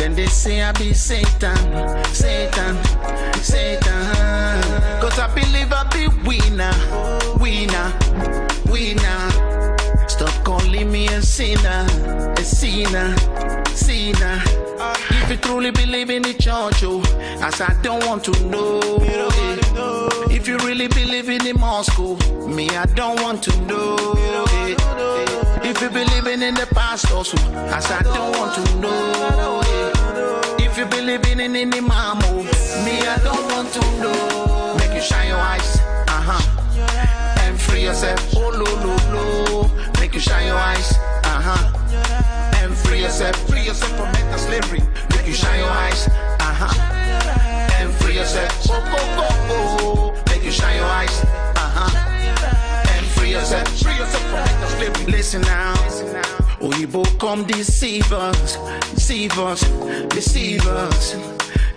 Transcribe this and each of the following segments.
Then they say I be Satan, Satan, Satan. Cause I believe I be winner, winner, winner. Stop calling me a sinner, sinner. If you truly believe in the church, oh, as I don't want to know. If you really believe in the mosque, me I don't want to know. If you believe in the pastors, as I don't want to know. If you believe in the imam, me I don't want to know. Make you shine your eyes, and free yourself, oh lo lo lo. Make you shine your eyes, and free yourself from mental slavery. Make you shine your eyes, and free yourself, oh oh oh oh. Make you shine your eyes, and free yourself from mental slavery. Listen now, Oyibo come deceive us, deceive us, deceive us.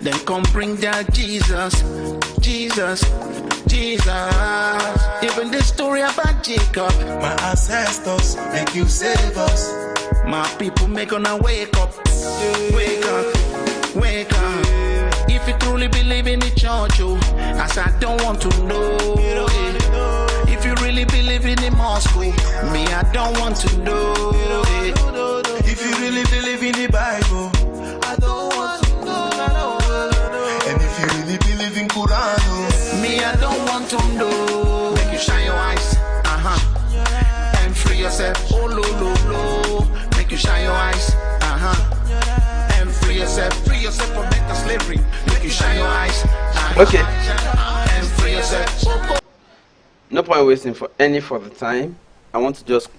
Then come bring that Jesus, Jesus, Jesus. Even the story about Jacob, my ancestors make you save us. My people make gonna wake up, wake up, wake up. If you truly believe in the church, oh, as I don't want to know. If you really believe in the mosque, me I don't want to know. If you really believe in the Bible, I don't want to know. And if you really believe in Quran, me I don't want to know. Make you shine your eyes, and free yourself, oh lo lo lo. Make you shine your eyes, and free yourself from mental slavery. Make you shine your eyes, okay, and free yourself. No point wasting for any further time. I want to just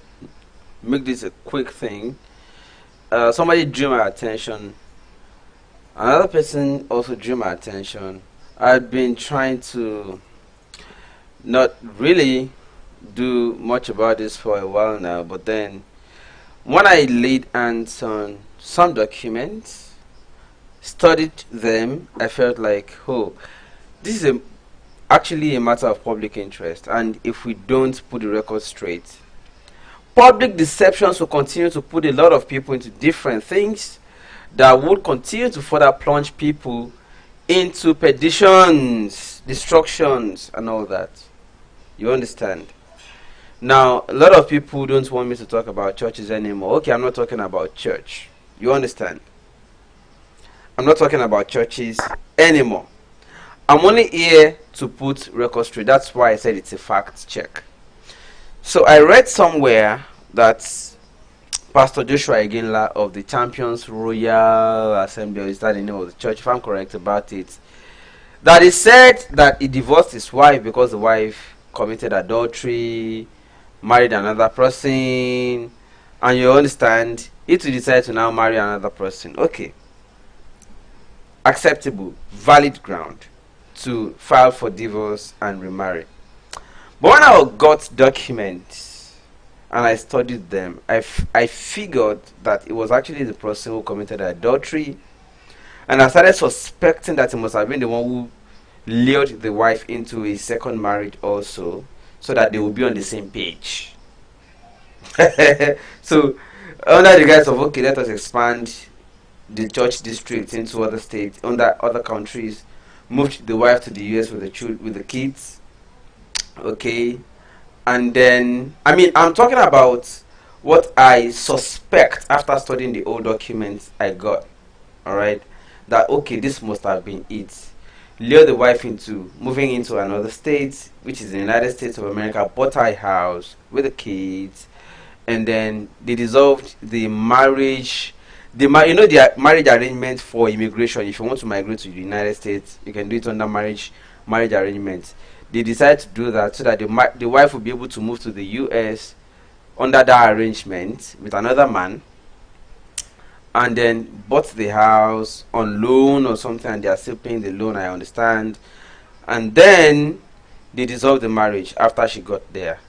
make this a quick thing. Somebody drew my attention. Another person also drew my attention. I've been trying to not really do much about this for a while now, but then when I laid hands on some documents, studied them, I felt like, oh, this is actually a matter of public interest, and if we don't put the record straight, public deceptions will continue to put a lot of people into different things that would continue to further plunge people into perditions, destructions, and all that. You understand? Now, a lot of people don't want me to talk about churches anymore. Okay, I'm not talking about church. You understand? I'm not talking about churches anymore. I'm only here to put records straight. That's why I said it's a fact check. So I read somewhere that Pastor Joshua Iginla of the Champions Royal Assembly, or is that the name of the church, if I'm correct about it, that he said that he divorced his wife because the wife committed adultery, married another person, and you understand, he to decide to now marry another person. Okay, acceptable, valid ground to file for divorce and remarry. But when I got documents and I studied them, I figured that it was actually the person who committed adultery, and I started suspecting that he must have been the one who lured the wife into a second marriage also, so that they will be on the same page. So under the guise of, okay, let us expand the church district into other states, under other countries, moved the wife to the US with the kids. Okay, and then I'm talking about what I suspect after studying the old documents I got. All right, that okay, this must have been it. Lure the wife into moving into another state, which is the United States of America, bought a house with the kids, and then they dissolved the marriage. The marriage arrangement for immigration. If you want to migrate to the United States, you can do it under marriage arrangement. They decided to do that so that the wife will be able to move to the US under that arrangement with another man, and then bought the house on loan or something, and they are still paying the loan, I understand. And then they dissolved the marriage after she got there,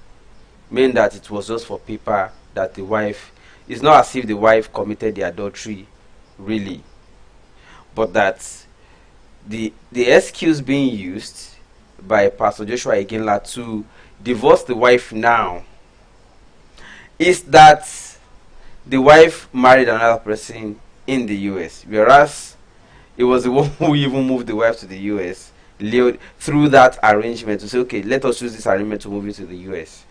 meaning that it was just for paper, that the wife, it's not as if the wife committed the adultery really, but that the excuse being used by Pastor Joshua Iginla to divorce the wife now is that the wife married another person in the US, whereas it was the one who even moved the wife to the US through that arrangement to say, okay, let us use this arrangement to move you to the US.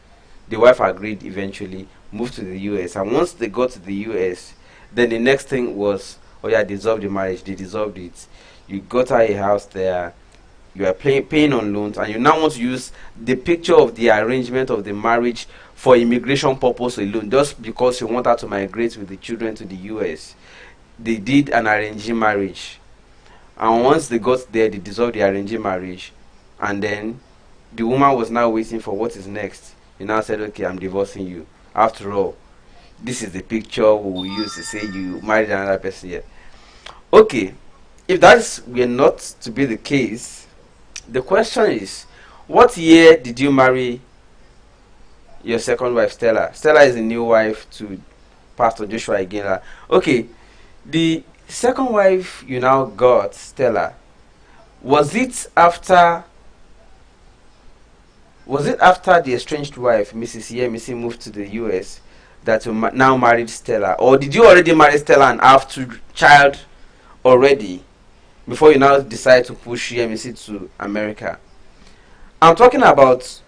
The wife agreed eventually, moved to the US, and once they got to the US, then the next thing was, oh yeah, dissolve the marriage. They dissolved it. You got her a house there, you are paying on loans, and you now want to use the picture of the arrangement of the marriage for immigration purpose alone, just because you want her to migrate with the children to the US. They did an arranged marriage, and once they got there, they dissolved the arranged marriage, and then the woman was now waiting for what is next. You now said, okay, I'm divorcing you. After all, this is the picture we will use to say you married another person here. Okay, if that were not to be the case, the question is, what year did you marry your second wife, Stella? Stella is the new wife to Pastor Joshua Iginla. Okay, the second wife you now got, Stella, was it after the estranged wife, Mrs. Yemisi, moved to the US, that you now married Stella? Or did you already marry Stella and have child already before you now decide to push Yemisi to America? I'm talking about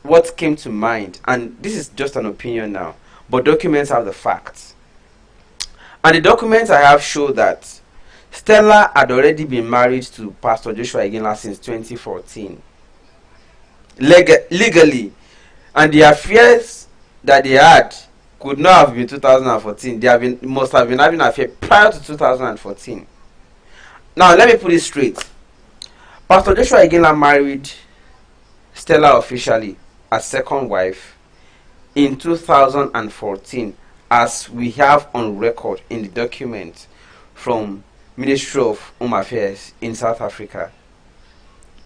what came to mind, and this is just an opinion now, but documents have the facts. And the documents I have show that Stella had already been married to Pastor Joshua Iginla since 2014. Legally. And the affairs that they had could not have been 2014. Must have been having an affair prior to 2014. Now, let me put it straight. Pastor Joshua Iginla married Stella officially as second wife in 2014, as we have on record in the document from Ministry of Home Affairs in South Africa.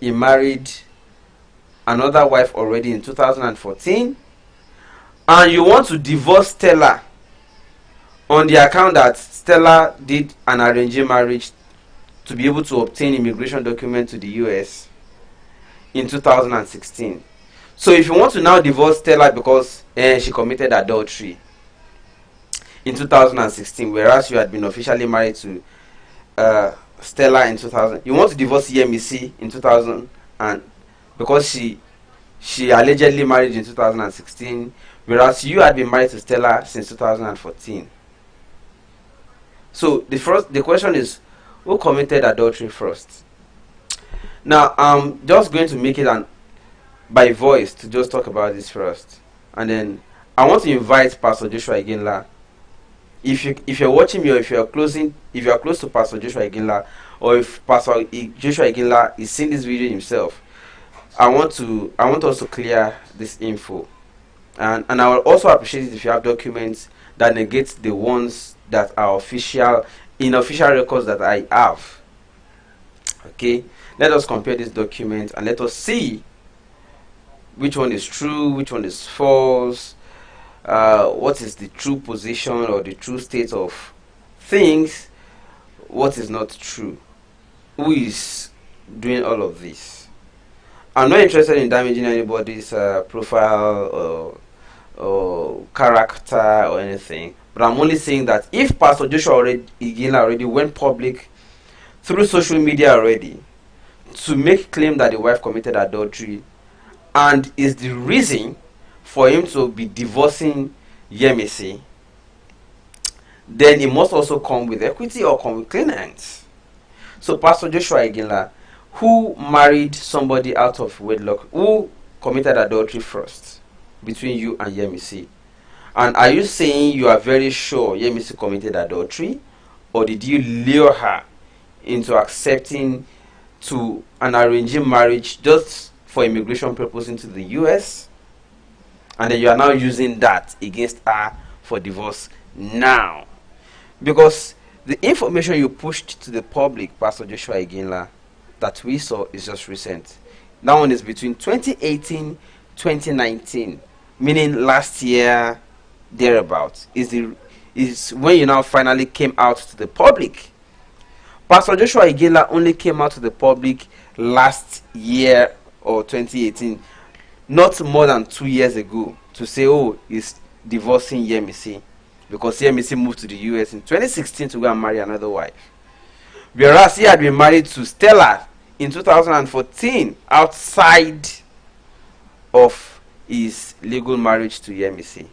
He married another wife already in 2014, and you want to divorce Stella on the account that Stella did an arranged marriage to be able to obtain immigration documents to the US in 2016. So if you want to now divorce Stella because she committed adultery in 2016, whereas you had been officially married to Stella in 2000, you want to divorce Yemisi in 2000, and because she allegedly married in 2016, whereas you had been married to Stella since 2014. So the question is, who committed adultery first? Now I'm just going to make it by voice to just talk about this first, and then I want to invite Pastor Joshua Iginla. If you're watching me, or if you're close to Pastor Joshua Iginla, or if Pastor Joshua Iginla is seeing this video himself, I want us to clear this info, and I will also appreciate it if you have documents that negate the ones that are official records that I have. Okay, let us compare these documents and let us see which one is true, which one is false, what is the true position or the true state of things, what is not true, who is doing all of this. I'm not interested in damaging anybody's profile or character or anything, but I'm only saying that if Pastor Joshua Iginla already went public through social media already to make claim that the wife committed adultery, and is the reason for him to be divorcing Yemisi, then it must also come with equity or come with clean hands. So Pastor Joshua Iginla, who married somebody out of wedlock, who committed adultery first between you and Yemisi? And are you saying you are very sure Yemisi committed adultery, or did you lure her into accepting to an arranged marriage just for immigration purposes into the US, and then you are now using that against her for divorce now? Because the information you pushed to the public, Pastor Joshua Iginla, that we saw is just recent. That one is between 2018 2019, meaning last year thereabouts, is when you now finally came out to the public. Pastor Joshua Iginla only came out to the public last year, or 2018, not more than 2 years ago, to say, oh, he's divorcing Yemisi. because Yemisi moved to the US in 2016 to go and marry another wife. Whereas he had been married to Stella in 2014 outside of his legal marriage to Yemisi.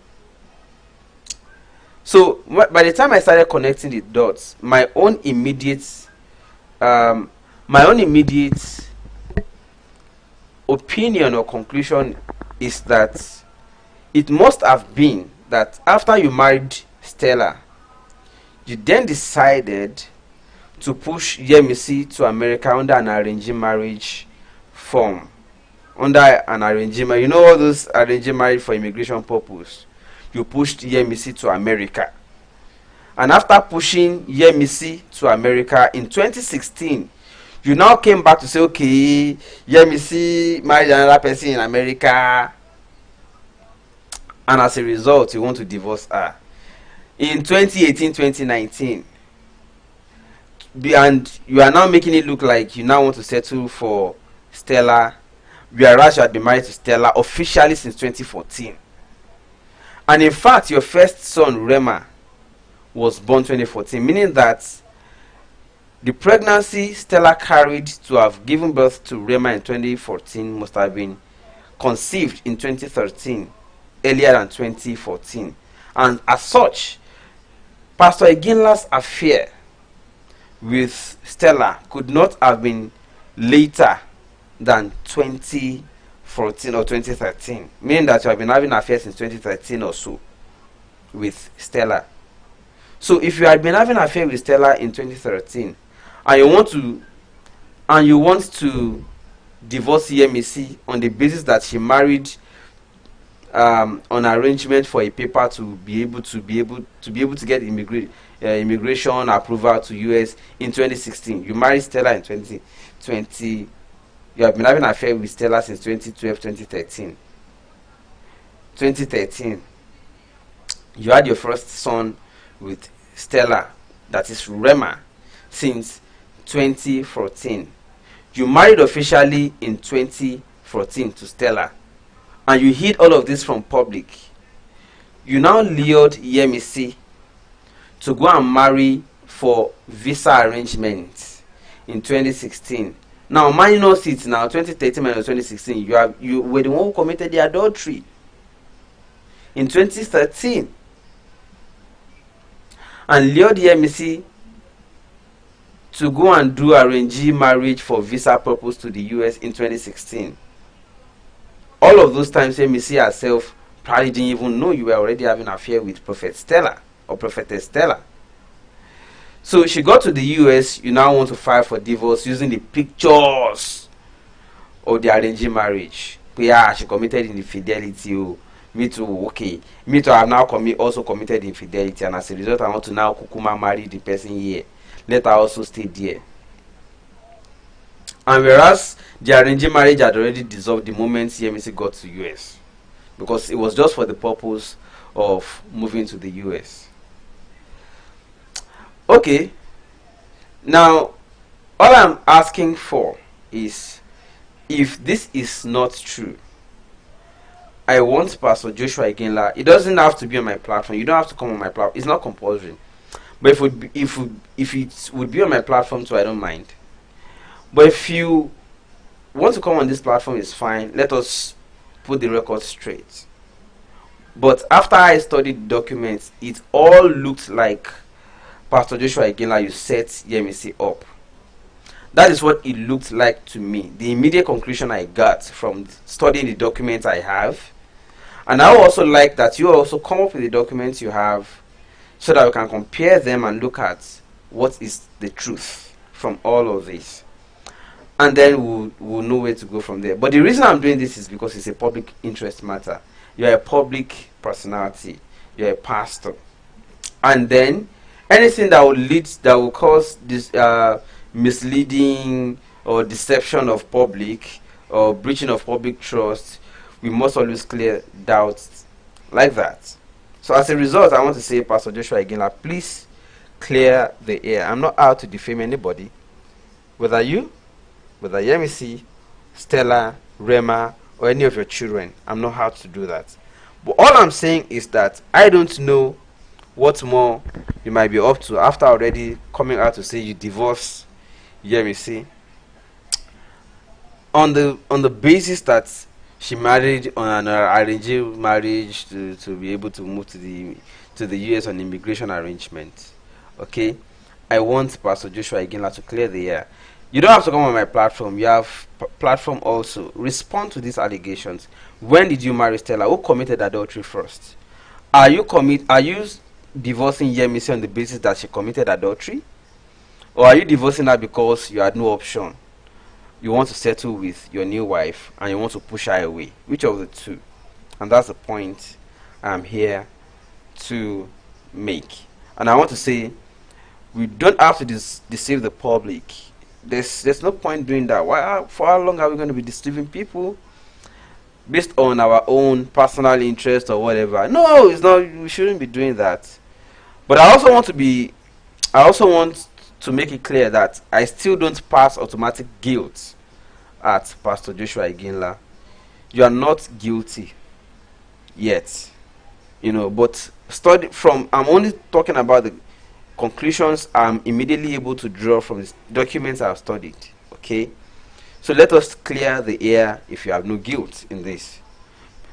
So by the time I started connecting the dots, my own immediate opinion or conclusion is that it must have been that after you married Stella, you then decided to push Yemisi to America under an arranged marriage form. Under an arranged marriage, you know all those arranged marriage for immigration purpose. You pushed Yemisi to America. And after pushing Yemisi to America in 2016, you now came back to say, okay, Yemisi married another person in America, and as a result, you want to divorce her. In 2018, 2019, and you are now making it look like you now want to settle for Stella, whereas you had been married to Stella officially since 2014. And in fact, your first son, Rema, was born 2014, meaning that the pregnancy Stella carried to have given birth to Rema in 2014 must have been conceived in 2013, earlier than 2014. And as such, Pastor Iginla's affair with Stella could not have been later than 2014 or 2013, meaning that you have been having affairs since 2013 or so with Stella. So if you had been having an affair with Stella in 2013 and you want to divorce Yemisi on the basis that she married on arrangement for a paper to be able to get immigration approval to US in 2016, you married Stella in 2020. You have been having an affair with Stella since 2012, 2013. You had your first son with Stella, that is Rema, since 2014. You married officially in 2014 to Stella, and you hid all of this from public. You now lured Yemisi to go and marry for visa arrangements in 2016. Now, minus it now, 2013 minus 2016, you were the one who committed the adultery in 2013 and lured Yemisi to go and do arranged marriage for visa purpose to the US in 2016. All of those times, Yemisi herself probably didn't even know you were already having an affair with Prophet Stella or Prophetess Stella. So she got to the US. You now want to file for divorce using the pictures of the arranged marriage. Yeah, she committed infidelity. Oh, me too. Okay, me too. I have now also committed infidelity, and as a result, I want to now kukuma marry the person here. Let her also stay there. And whereas the arranged marriage had already dissolved the moment Yemisi got to US, because it was just for the purpose of moving to the US. Okay, now all I'm asking for is, if this is not true, I want Pastor Joshua Iginla. It doesn't have to be on my platform. You don't have to come on my platform. It's not compulsory. But if it would be on my platform too, I don't mind. But if you want to come on this platform, it's fine. Let us put the record straight. But after I studied the documents, it all looked like Pastor Joshua Iginla, you set Yemisi up. That is what it looked like to me. The immediate conclusion I got from studying the documents I have. And I would also like that you also come up with the documents you have, so that we can compare them and look at what is the truth from all of this. And then we'll know where to go from there. But the reason I'm doing this is because it's a public interest matter. You're a public personality. You're a pastor. And then anything that will cause this misleading or deception of public or breaching of public trust, we must always clear doubts like that. So as a result, I want to say, Pastor Joshua Iginla, please clear the air. I'm not out to defame anybody, whether Yemisi, Stella, Rema, or any of your children. I'm not out to do that. But all I'm saying is that I don't know what more you might be up to after already coming out to say you divorce Yemisi on the basis that she married on an arranged marriage to be able to move to the US on immigration arrangement. Okay, I want Pastor Joshua Iginla to clear the air. You don't have to come on my platform. You have platform also. Respond to these allegations. When did you marry Stella? Who committed adultery first? Are you divorcing Yemisi on the basis that she committed adultery, or are you divorcing her because you had no option? You want to settle with your new wife and you want to push her away. Which of the two? And that's the point I'm here to make. And I want to say, we don't have to deceive the public. There's no point doing that. For how long are we going to be deceiving people based on our own personal interest or whatever? No, it's not. We shouldn't be doing that. But I also want to make it clear that I still don't pass automatic guilt at Pastor Joshua Iginla. You are not guilty yet, but I'm only talking about the conclusions I'm immediately able to draw from the documents I've studied. Okay, so let us clear the air if you have no guilt in this.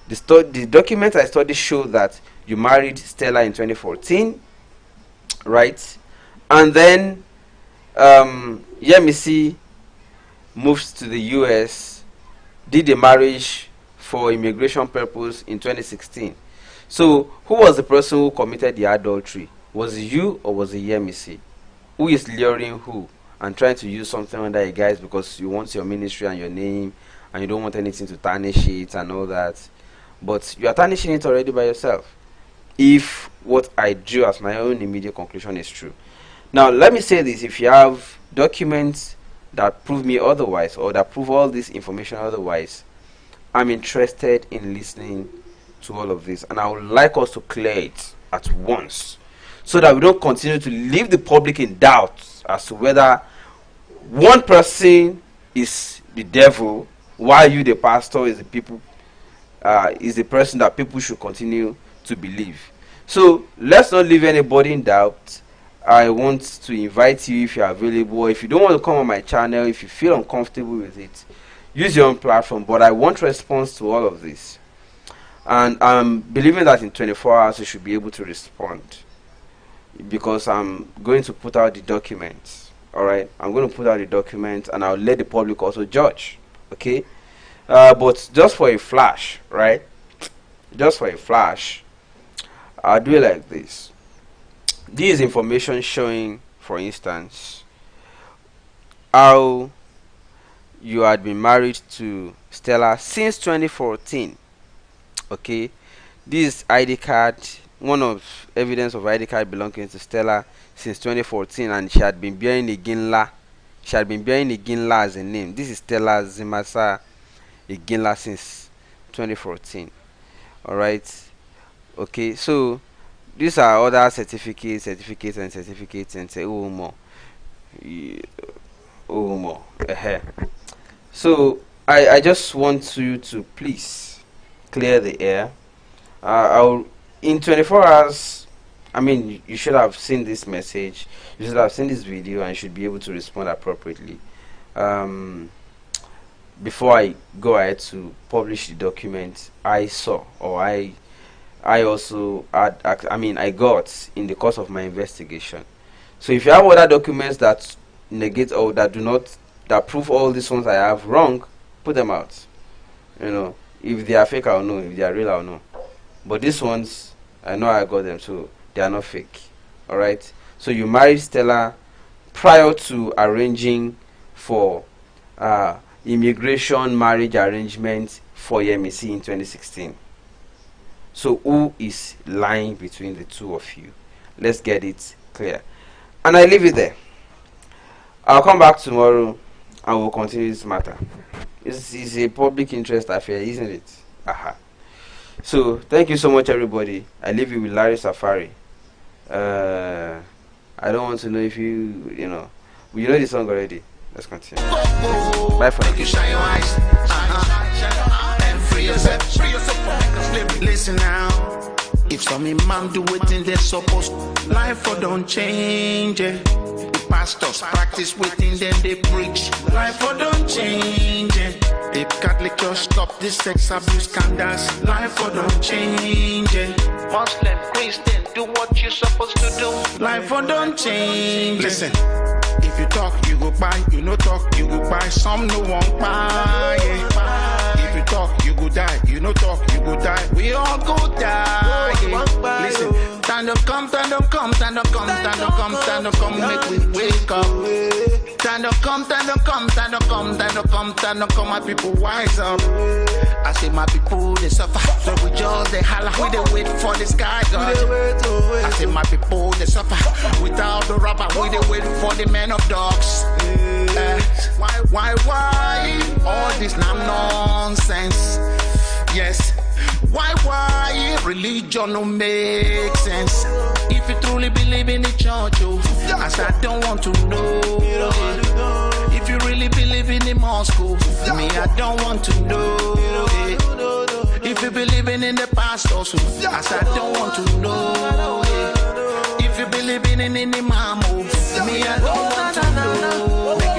The documents I studied show that you married Stella in 2014, right? And then Yemisi moved to the US, did a marriage for immigration purpose in 2016. So who was the person who committed the adultery? Was it you or was it Yemisi? Who is luring who and trying to use something under you guys because you want your ministry and your name and you don't want anything to tarnish it and all that? But you are tarnishing it already by yourself, if what I drew as my own immediate conclusion is true. Now let me say this: if you have documents that prove me otherwise, or that prove all this information otherwise, I'm interested in listening to all of this, and I would like us to clear it at once, so that we don't continue to leave the public in doubt as to whether one person is the devil while you, the pastor, is the person that people should continue to believe. So let's not leave anybody in doubt. I want to invite you, if you're available. If you don't want to come on my channel, if you feel uncomfortable with it, use your own platform. But I want response to all of this, and I'm believing that in 24 hours you should be able to respond, because I'm going to put out the documents. All right, I'm going to put out the documents, and I'll let the public also judge. Okay, but just for a flash, right? Just for a flash, I'll do it like this. This is information showing, for instance, how you had been married to Stella since 2014. Okay, this ID card, one of evidence of ID card belonging to Stella since 2014, and she had been bearing Iginla. She had been bearing Iginla as a name. This is Stella Zimasa Iginla since 2014. All right. Okay, so these are other certificates, and say more. So I just want you to please clear the air. I'll in 24 hours. I mean, you should have seen this message, you should have seen this video, and you should be able to respond appropriately. Before I go ahead to publish the document I saw, or I also I got in the course of my investigation. So if you have other documents that negate or that prove all these ones I have wrong, put them out. If they are fake, I'll know. If they are real, I'll know. But these ones, I know I got them, so they are not fake. All right. So you married Stella prior to arranging for immigration marriage arrangement for Yemisi in 2016. So who is lying between the two of you? Let's get it clear. And I leave it there. I'll come back tomorrow and we'll continue this matter. It's a public interest affair, isn't it? Aha. So thank you so much, everybody. I leave you with Larry Safari. I don't want to know if you know the song already. Let's continue. Bye for now. Shine your eyes, and free yourself. Listen now. If some imam do waiting they supposed, life for don't change. Pastors practice waiting then they preach, life for don't change. If Catholic Church stop this sex abuse scandals, life for don't change. Muslim, Christian, do what you're supposed to do, life for don't change. Listen, if you talk, you go buy. You no talk, you go buy. Some no won't buy. If you talk, you go die. You no talk, you go die. We all go die. Listen, time to come, time to come, time to come, time to come, time to come, make we wake up. Time to come, time to come, time to come, time to come, time to come, my people wise up. I say my people they suffer, so we just they holler, we they wait for the sky God. I say my people they suffer, without the rubber, we they wait for the men of dogs. Why all this nonsense? Yes. Why religion don't make sense? If you truly believe in the church, I said I don't want to know. If you really believe in the mosque, me I don't want to know. If you believe in the pastors, I said I don't want to know. If you believe in the imam, me I don't